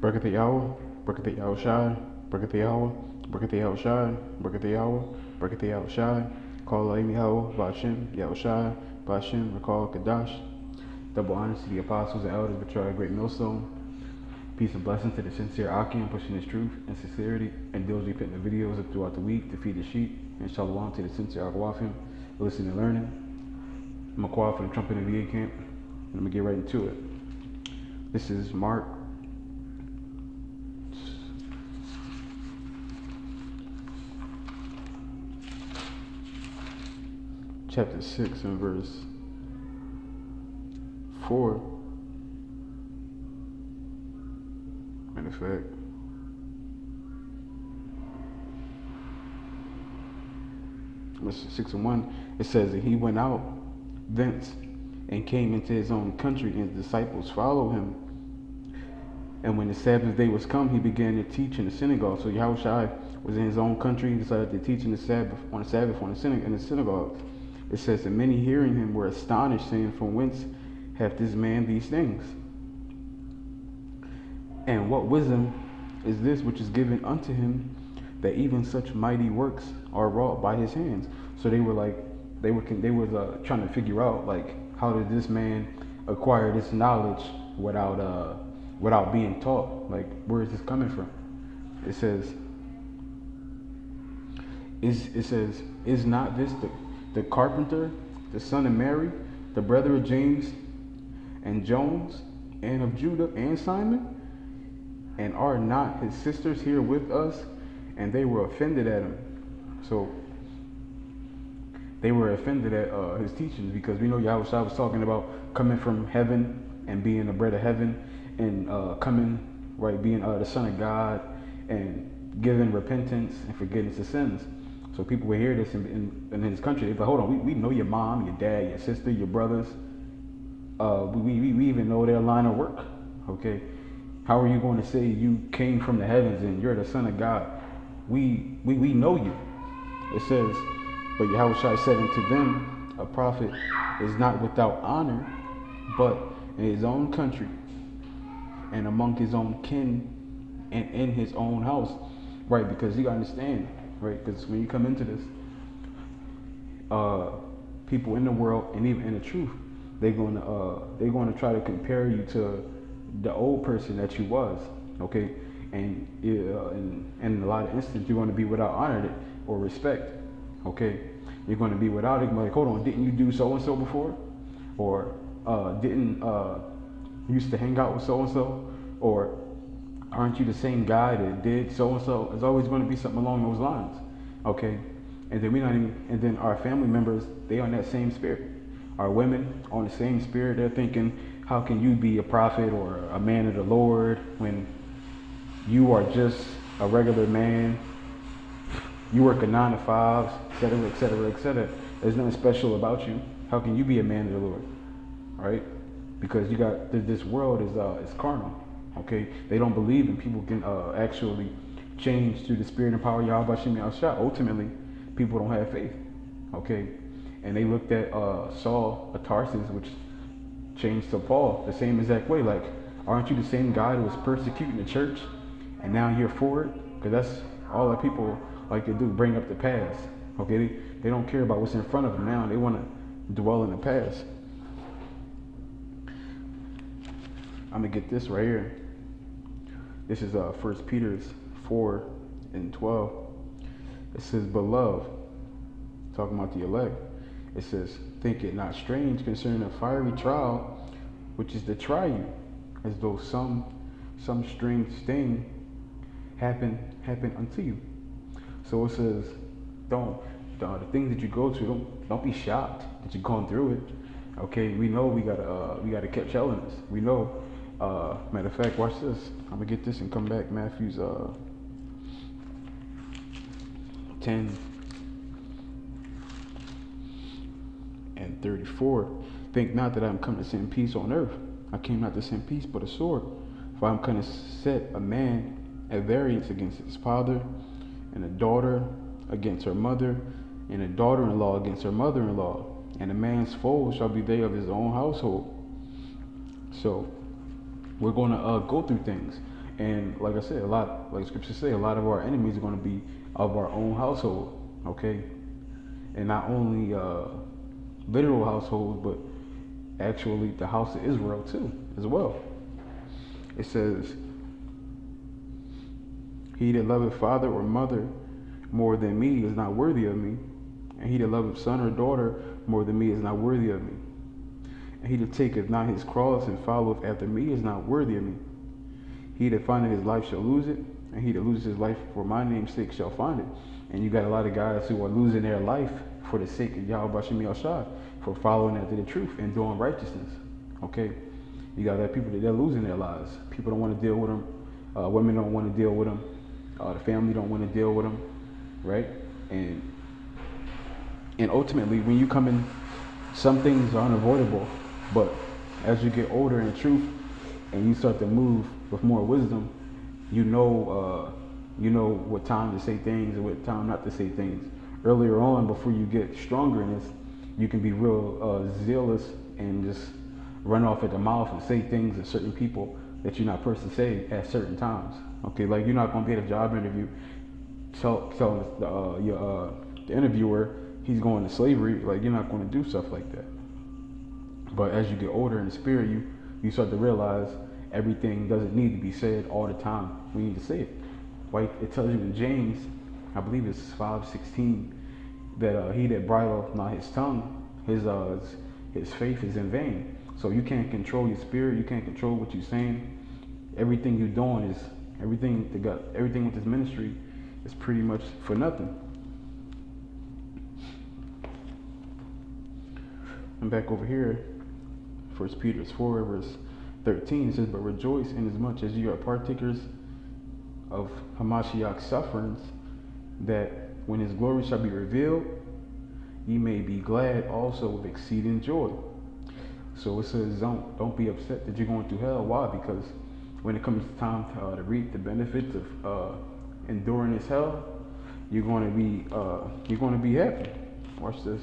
Bracket the hour, bracket the hour shy, bracket the hour, bracket the hour shy, bracket the hour, bracket the hour shy. Call Amy Howell, Bashim, Yahweh Shai, Bashim, Recall Kadash. Double honors to the apostles and elders which are a great millstone. Peace and blessings to the sincere Akim pushing his truth and sincerity and diligently putting the videos up throughout the week to feed the sheep. And shalom to the sincere Akwafim, listening and learning. I'm a quad for the trumpet and VA camp. And I'm going to get right into it. This is Mark chapter 6 and verse 4. Matter of fact, verse 6 and 1, it says that he went out thence and came into his own country, and his disciples followed him. And when the Sabbath day was come, he began to teach in the synagogue. So Yahushua was in his own country and decided to teach in the Sabbath in the synagogue. It says that many hearing him were astonished, saying, "From whence hath this man these things? And what wisdom is this which is given unto him, that even such mighty works are wrought by his hands?" So they were trying to figure out, like, how did this man acquire this knowledge without being taught? Like, where is this coming from? It says, is not this the carpenter, the son of Mary, the brother of James and Jones, and of Judah and Simon? And are not his sisters here with us? And they were offended at him. So they were offended at his teachings, because we know Yahushua was talking about coming from heaven and being the bread of heaven, and being the Son of God, and giving repentance and forgiveness of sins. So people would hear this in his country. They'd be like, hold on, we know your mom, your dad, your sister, your brothers. We even know their line of work. Okay, how are you going to say you came from the heavens and you're the Son of God? We know you. It says, but Yahushua said unto them, a prophet is not without honor, but in his own country, and among his own kin, and in his own house. Right, because you gotta understand, right? Because when you come into this, people in the world and even in the truth, they're gonna try to compare you to the old person that you was, okay? And in a lot of instances, you're gonna be without honor or respect, okay? You're gonna be without it. Like, hold on, didn't you do so and so before? Or didn't you used to hang out with so and so? Or aren't you the same guy that did so and so? It's always going to be something along those lines, okay? And then our family members, they on that same spirit. Our women on the same spirit. They're thinking, how can you be a prophet or a man of the Lord when you are just a regular man? You work a 9 to 5, etc., etc., etc. There's nothing special about you. How can you be a man of the Lord? All right? Because you got this world is carnal. Okay, they don't believe in people can actually change through the spirit and power of Yahweh Shem Yahushua. Ultimately, people don't have faith. Okay, and they looked at Saul of Tarsus, which changed to Paul the same exact way. Like, aren't you the same guy who was persecuting the church, and now you're for it? Because that's all that people like to do, bring up the past. Okay, they don't care about what's in front of them now. They want to dwell in the past. I'm gonna get this right here. This is 1 Peter 4 and 12. It says, "Beloved," talking about the elect, it says, "think it not strange concerning a fiery trial, which is to try you, as though some strange thing happen unto you." So it says, the things that you go through, don't be shocked that you're going through it. Okay, we know we gotta catch elements. We know. Matter of fact, watch this. I'm gonna get this and come back. Matthew's 10 and 34. "Think not that I am come to send peace on earth. I came not to send peace, but a sword. For I am come to set a man at variance against his father, and a daughter against her mother, and a daughter-in-law against her mother-in-law. And a man's foes shall be they of his own household." So we're going to go through things. And like I said, a lot, like scriptures say, a lot of our enemies are going to be of our own household, okay? And not only literal households, but actually the house of Israel too, as well. It says, he that loveth father or mother more than me is not worthy of me. And he that loveth son or daughter more than me is not worthy of me. And he that taketh not his cross and followeth after me is not worthy of me. He that findeth his life shall lose it, and he that loses his life for my name's sake shall find it. And you got a lot of guys who are losing their life for the sake of Yahweh Bashim Yahshua, for following after the truth and doing righteousness. Okay? You got that people that they're losing their lives. People don't want to deal with them. Women don't want to deal with them. The family don't want to deal with them, right? And ultimately, when you come in, some things are unavoidable. But as you get older in truth, and you start to move with more wisdom, you know what time to say things and what time not to say things. Earlier on, before you get stronger in this, you can be real zealous and just run off at the mouth and say things to certain people that you're not supposed to say at certain times. Okay, like you're not going to be at a job interview telling the interviewer he's going to slavery. Like, you're not going to do stuff like that. But as you get older in the spirit, you start to realize everything doesn't need to be said all the time. We need to say it. Like it tells you in James, I believe it's 5:16, that he that bridleth not his tongue, his faith is in vain. So you can't control your spirit. You can't control what you're saying. Everything you're doing is everything with this ministry is pretty much for nothing. And back over here, 1 Peter 4 verse 13, it says, but rejoice inasmuch as you are partakers of Hamashiach's sufferings, that when his glory shall be revealed, ye may be glad also with exceeding joy. So it says, don't be upset that you're going through hell. Why? Because when it comes time to reap the benefits of enduring this hell, you're going to be happy. Watch this.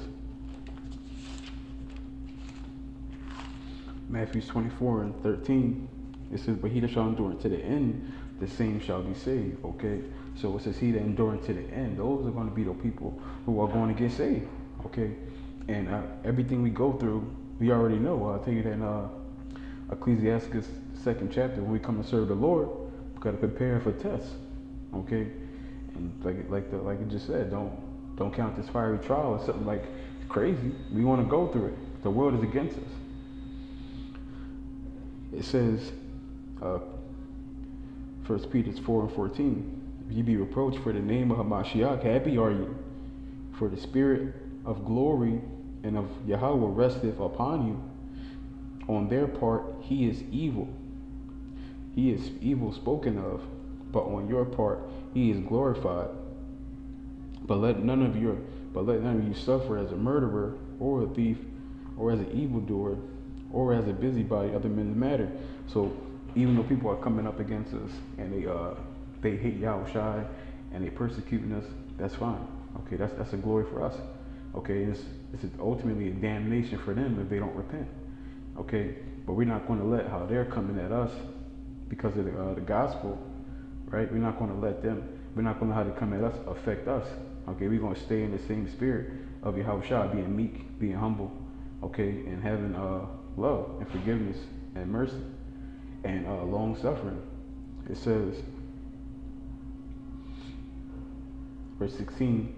Matthew 24:13. It says, but he that shall endure to the end, the same shall be saved. Okay, so it says he that endure to the end. Those are going to be the people who are going to get saved. Okay, and everything we go through, we already know. I'll tell you that in Ecclesiastes 2nd chapter, when we come to serve the Lord, we got to prepare for tests. Okay, and like it just said, don't count this fiery trial as something like crazy. We want to go through it. The world is against us. It says, 1 Peter 4:14, if ye be reproached for the name of Hamashiach, happy are ye, for the spirit of glory and of Yahweh resteth upon you. On their part he is evil. He is evil spoken of, but on your part he is glorified. But let none of you suffer as a murderer, or a thief, or as an evildoer, or as a busybody other men's matter. So even though people are coming up against us and they hate Yahweh and they persecuting us, that's fine. Okay, that's a glory for us. Okay, it's ultimately a damnation for them if they don't repent. Okay, but we're not going to let how they're coming at us because of the gospel, right? We're not going to let them. We're not going to let how they come at us affect us. Okay, we're going to stay in the same spirit of Yahweh, being meek, being humble, okay, and having love and forgiveness and mercy and long suffering. It says, verse 16,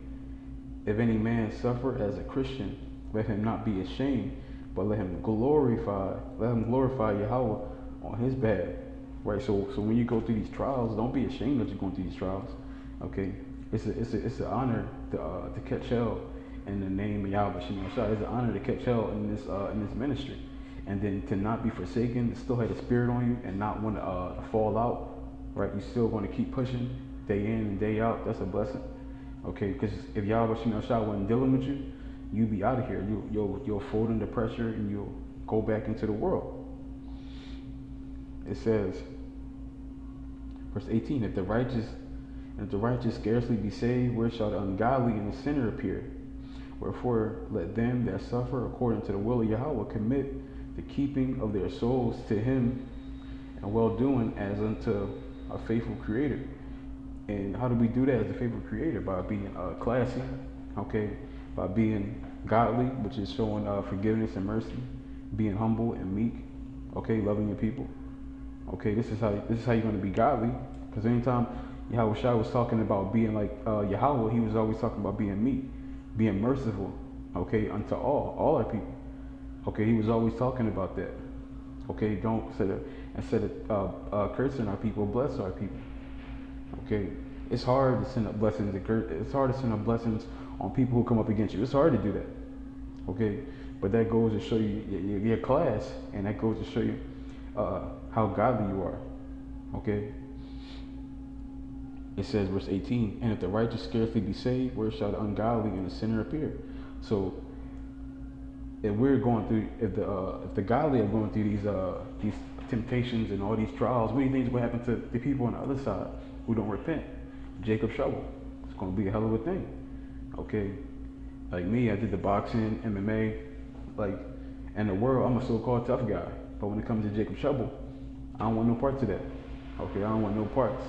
if any man suffer as a Christian, let him not be ashamed, but let him glorify Yahweh on his behalf. Right? So when you go through these trials, don't be ashamed that you're going through these trials. Okay? It's an honor to catch hell in the name of Yahweh Shem Yahshua. It's an honor to catch hell in this ministry. And then to not be forsaken, to still have the spirit on you and not want to fall out, right? You still want to keep pushing day in and day out. That's a blessing, okay? Because if Yahweh Shem Yahshua wasn't dealing with you, you'd be out of here. You'll fold under pressure and you'll go back into the world. It says, verse 18, if the righteous scarcely be saved, where shall the ungodly and the sinner appear? Wherefore let them that suffer according to the will of Yahweh commit the keeping of their souls to him, and well doing as unto a faithful creator. And how do we do that as a faithful creator? By being classy, okay? By being godly, which is showing forgiveness and mercy, being humble and meek, okay? Loving your people, okay? This is how you're going to be godly. Because anytime Yahweh Shai was talking about being like Yahweh, he was always talking about being meek, being merciful, okay, unto all our people. Okay, he was always talking about that. Okay, don't instead of cursing our people, bless our people. Okay, it's hard to send up blessings. It's hard to send up blessings on people who come up against you. It's hard to do that. Okay, but that goes to show you your class, and that goes to show you how godly you are. Okay. It says, verse 18, and if the righteous scarcely be saved, where shall the ungodly and the sinner appear? So, if we're going through, if the godly are going through these temptations and all these trials, what do you think is going to happen to the people on the other side who don't repent? Jacob's trouble. It's going to be a hell of a thing. Okay, like me, I did the boxing, MMA, like in the world, I'm a so-called tough guy. But when it comes to Jacob's trouble, I don't want no parts of that. Okay, I don't want no parts.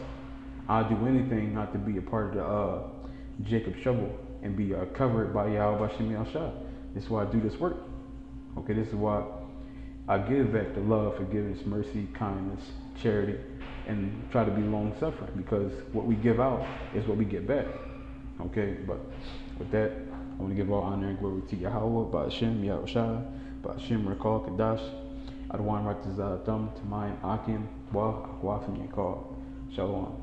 I'll do anything not to be a part of the Jacob's trouble and be covered by Yahweh Shem Yahshua. This is why I do this work. Okay, this is why I give back the love, forgiveness, mercy, kindness, charity, and try to be long suffering, because what we give out is what we get back. Okay, but with that, I want to give all honor and glory to Yahweh, Ba'ashem, Yahushua, Ba'ashem, Rakal, Kadash, Adwan, Rakazah, Thumb, Tamayan, Akim, Wa, Akwafim, Yakal. Shalom.